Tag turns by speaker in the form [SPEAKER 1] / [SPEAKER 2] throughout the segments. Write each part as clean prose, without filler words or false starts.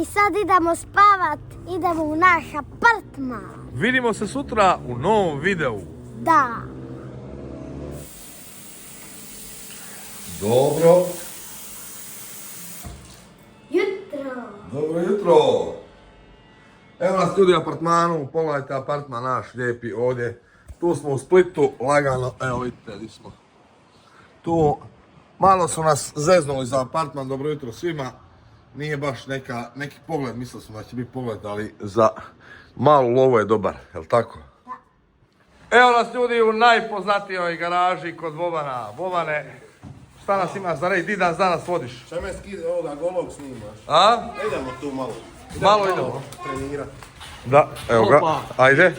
[SPEAKER 1] I sad idemo spavat, idemo u naš apartman.
[SPEAKER 2] Vidimo se sutra u novom videu.
[SPEAKER 1] Da.
[SPEAKER 2] Dobro.
[SPEAKER 1] Jutro.
[SPEAKER 2] Dobro jutro. Evo nas ljudi u apartmanu, pogledajte apartman naš lijepi ovdje. Tu smo u Splitu, lagano, evo vidite gdje smo. Tu, malo su nas zeznuli za apartman, dobro jutro svima. Nije baš neki pogled, mislili smo da će biti pogled, ali za malu lovu je dobar, jel tako?
[SPEAKER 1] Da.
[SPEAKER 2] Evo nas ljudi u najpoznatijoj garaži kod Vovana. Vovane, šta nas imaš za reći, di nas danas vodiš?
[SPEAKER 3] Šta me ovoga golog snimaš?
[SPEAKER 2] A?
[SPEAKER 3] Idemo tu malo.
[SPEAKER 2] Malo idemo.
[SPEAKER 3] Trenirati.
[SPEAKER 2] Da, evo ga, ajde.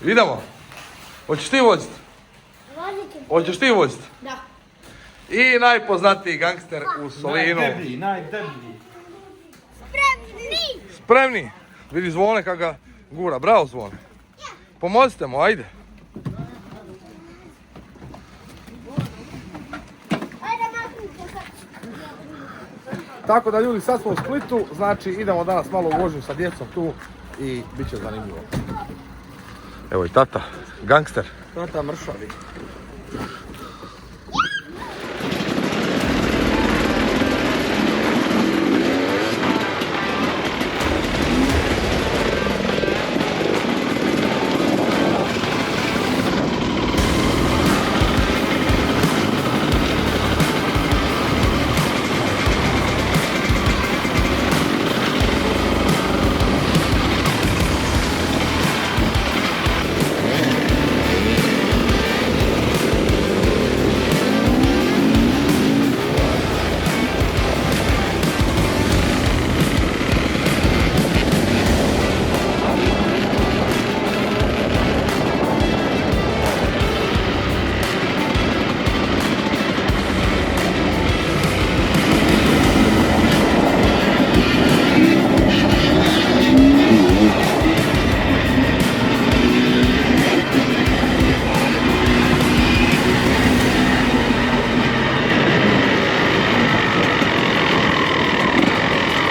[SPEAKER 2] Idemo. Hoćeš ti voziti? Hoćeš ti voziti?
[SPEAKER 1] Da.
[SPEAKER 2] I najpoznatiji gangster u Solinu.
[SPEAKER 3] Najdeblji.
[SPEAKER 1] Spremni.
[SPEAKER 2] Spremni? Vidi Zvone kako ga gura, bravo Zvone. Pomozite mu, ajde.
[SPEAKER 1] Ajde, maknite sad.
[SPEAKER 2] Tako da ljudi, sad smo u Splitu, znači idemo danas malo u vožnju sa djecom tu i bit će zanimljivo. Evo i tata, gangster.
[SPEAKER 3] Tata mršavi.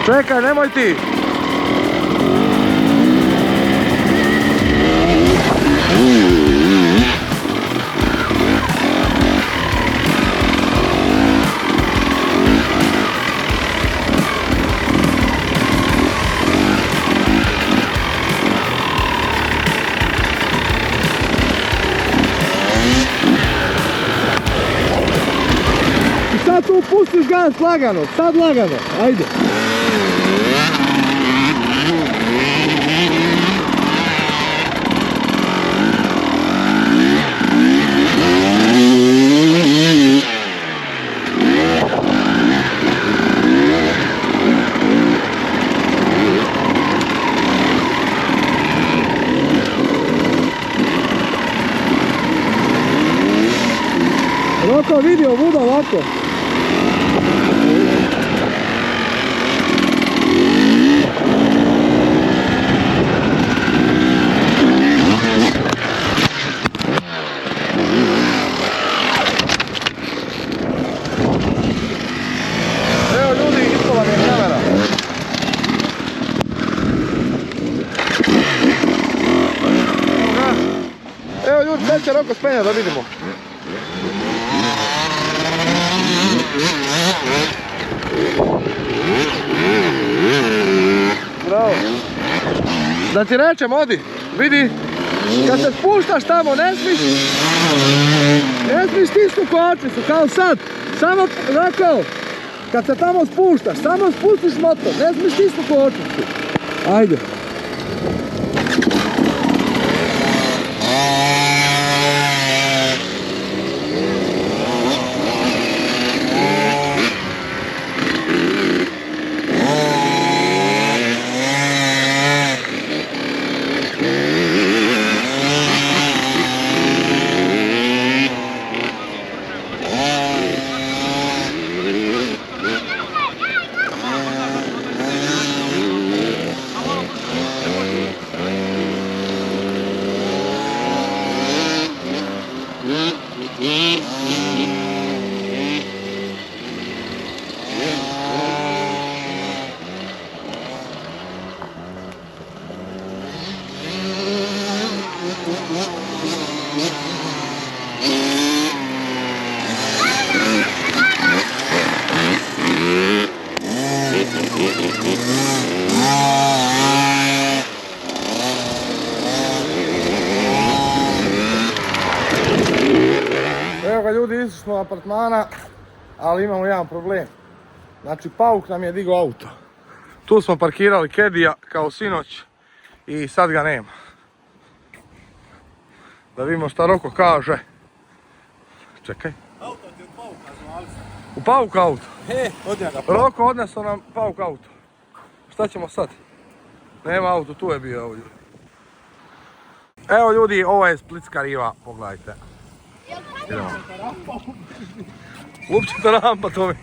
[SPEAKER 2] Čekaj, nemoj ti! I sad tu pustiš gas lagano, sad lagano, ajde! Roko vidio vuda ovako. Evo ljudi, ispala mi je kamera. Evo ljudi, sad će Roko spenja da vidimo. Bravo. Da ti rečem, odi, vidi, kad se spuštaš tamo, ne smiješ stisnu kočnicu, kao sad, samo rekao, kad se tamo spuštaš, samo spustiš motor, ne smiješ stisnu kočnicu. Ajde. do apartmana, ali imamo jedan problem. Znači, Pauk nam je digao auto. Tu smo parkirali Kedija kao sinoć i sad ga nema. Da vidimo šta Roko kaže. Čekaj.
[SPEAKER 3] Auto ti u Pauka zvali se.
[SPEAKER 2] U Pauk auto.
[SPEAKER 3] Odnja ga
[SPEAKER 2] Roko odnesao nam Pauk auto. Šta ćemo sad? Nema auto, tu je bio ovdje. Evo ljudi, ovo je splitska riva, pogledajte. Idemo. Lupčita rampa, to mi.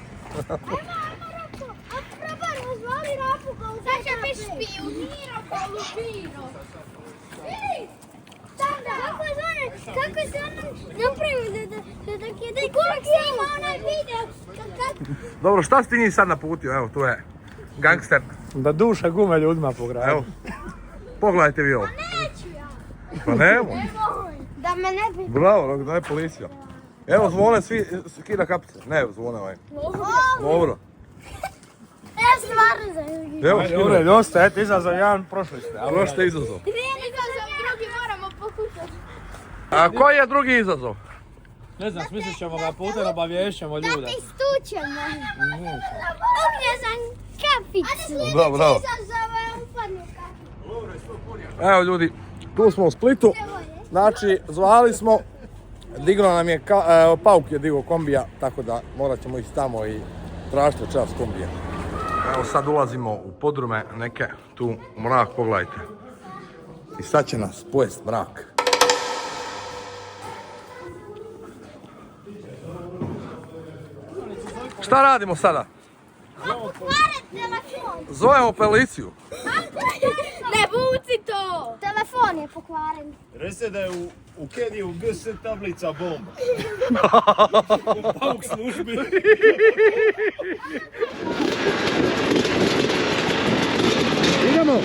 [SPEAKER 1] Kako se ono napravio da kidaj korak se ima onaj video.
[SPEAKER 2] Dobro, šta si ti njih sad naputio? Evo, tu je gangster.
[SPEAKER 3] Da duša gume ljudima po gradu.
[SPEAKER 2] Evo, pogledajte vi ovo.
[SPEAKER 1] Neću ja.
[SPEAKER 2] Pa nemoj.
[SPEAKER 1] Da me ne bi...
[SPEAKER 2] Bravo, Rok, daj policija. Evo zvone, svi skida kapice. Ne, zvone ovaj. Dobro.
[SPEAKER 1] Ja stvarno zajedno.
[SPEAKER 2] Evo,
[SPEAKER 3] Ajde, ured,
[SPEAKER 2] skida.
[SPEAKER 3] dosta, eto izazov jedan, prošli ste.
[SPEAKER 2] Prošli izazov.
[SPEAKER 1] Drugi moramo pokušati.
[SPEAKER 2] A koji je drugi izazov?
[SPEAKER 3] Ne znam, smislit ćemo ga putem, obavješćemo ljude.
[SPEAKER 1] Da ti stučemo. Upnio sam kapicu.
[SPEAKER 2] Bravo, bravo.
[SPEAKER 1] Izazove upadnu kapicu.
[SPEAKER 2] Evo ljudi, tu smo u Splitu. Znači, zvali smo. Diglo nam je, Pauk je digao kombija, tako da morat ćemo ići tamo i tražiti čas kombija. Evo sad ulazimo u podrume neke, tu u mrak, pogledajte. I sad će nas pojest mrak. Šta radimo sada? Zovemo policiju.
[SPEAKER 1] Ne buci to! Telefon je pokvaren.
[SPEAKER 4] Rese da je u Keniji u GS tablica bomba. U Pauk službi.
[SPEAKER 2] Idemo!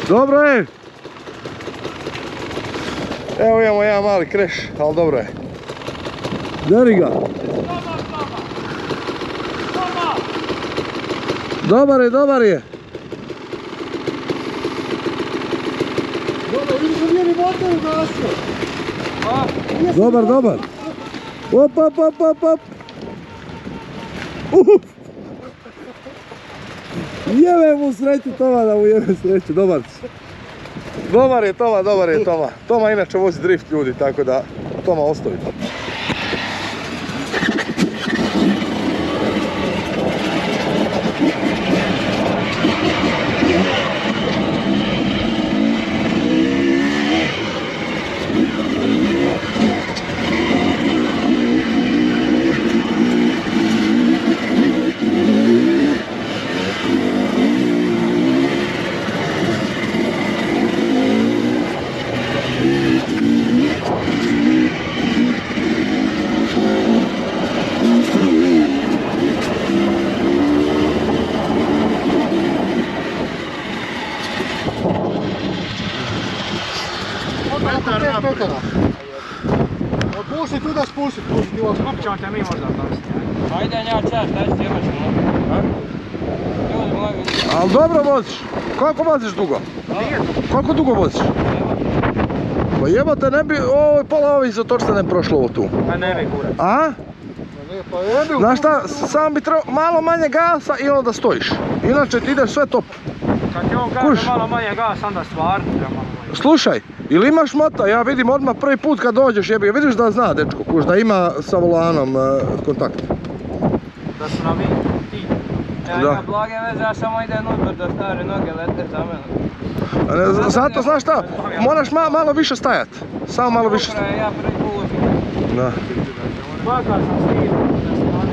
[SPEAKER 2] Dobro je. Evo imamo jedan mali kreš, ali dobro je. Deri ga. Dobar je, dobar je.
[SPEAKER 4] Dobro, vidiš da nije ni motor ugasio.
[SPEAKER 2] Dobar, dobar. Op, op, op, op, op. Jebe mu sreću Toma, da mu jebe sreću, dobar si. Dobar je Toma, dobar je Toma. Toma inače vozi drift ljudi, tako da Toma ostavi.
[SPEAKER 4] Puši tu da spuši, puši ti ovako.
[SPEAKER 3] Kako ćemo te mi možda pasti? Ajde, ja čas, daj ti imaš mogu. Ljudi mogu.
[SPEAKER 2] Ali dobro voziš. Koliko voziš dugo? Koliko dugo voziš? Pa jebate, ne bi, pola ovih zatočca ne prošlo ovo tu.
[SPEAKER 3] Pa ne bi kurac.
[SPEAKER 2] A?
[SPEAKER 4] Pa jebi u...
[SPEAKER 2] Znaš šta, samo bi trebao malo manje gasa i onda stojiš. Inače ti ideš sve top.
[SPEAKER 3] Kad ti on kaže malo manje gas, onda stvarno treba malo manje.
[SPEAKER 2] Slušaj, ili imaš mota, ja vidim odmah prvi put kad dođeš, jebi, vidiš da zna dečko, kuš, da ima sa volanom kontakt.
[SPEAKER 3] Da su nam ti. Ja imam blage veze, ja samo idem unutar da stare noge lete za mene.
[SPEAKER 2] Zato znaš šta, moraš malo više stajat. Samo malo više stajat.
[SPEAKER 3] Ja prvi put uzim.
[SPEAKER 2] Da.
[SPEAKER 3] Makar sam stigao da se manje.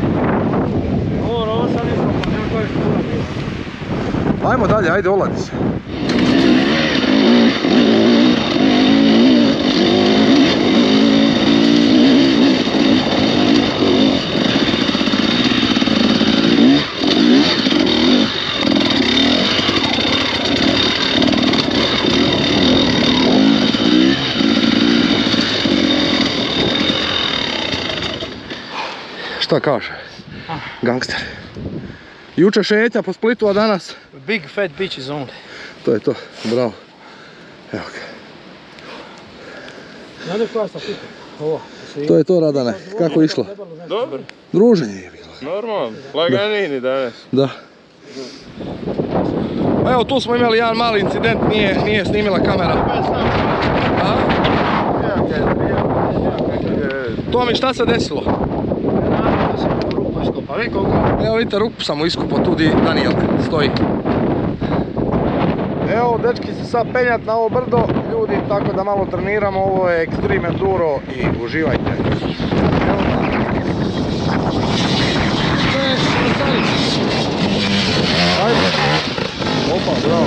[SPEAKER 3] Ovo sad nisam, pa nema koje što ulazi.
[SPEAKER 2] Ajmo dalje, ajde, oladi se. Šta kaže? Gangster. Juče šetnja po Splitu, a danas?
[SPEAKER 3] Big fat bitches only.
[SPEAKER 2] To je to, bravo. Evo ga.
[SPEAKER 3] Znate koja sam pitao? Ovo.
[SPEAKER 2] To je to, Radane, kako je išlo?
[SPEAKER 4] Dobro.
[SPEAKER 2] Druženje je bilo.
[SPEAKER 4] Normalno, laganini danas.
[SPEAKER 2] Da. Evo, tu smo imali jedan mali incident, nije snimila kamera. A? Tomi, šta se desilo? Evo vidite, rupu sam mu iskupao, tu di Danijelka stoji. Evo, dečki se sad penjat na ovo brdo, ljudi, tako da malo treniramo, ovo je Extreme Enduro i uživajte. Ajde. Opa, bravo.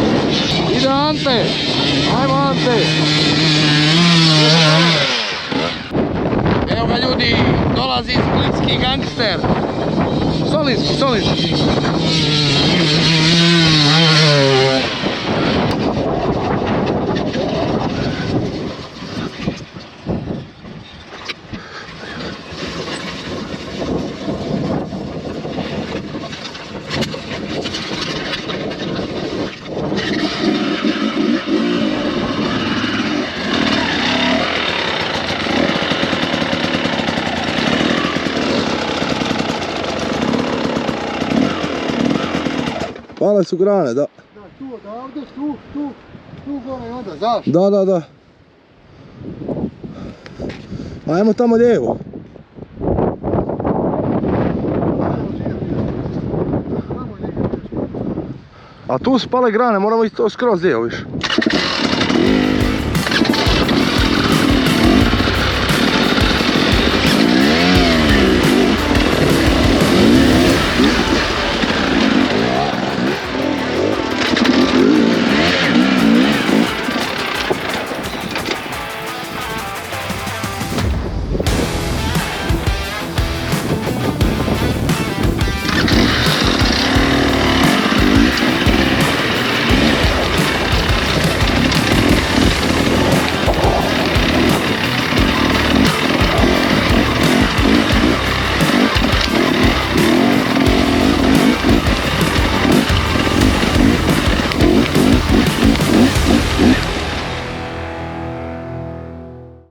[SPEAKER 2] Ide Ante, ajmo Ante. Evo ga ljudi, dolazi splitski gangster. Solinski, Solinski. Pale su grane, da.
[SPEAKER 4] Da, tu odavde, tu gore i onda zašto?
[SPEAKER 2] Da. Ajmo tamo lijevo. A tu su pale grane, moramo ići to skroz lijevo više.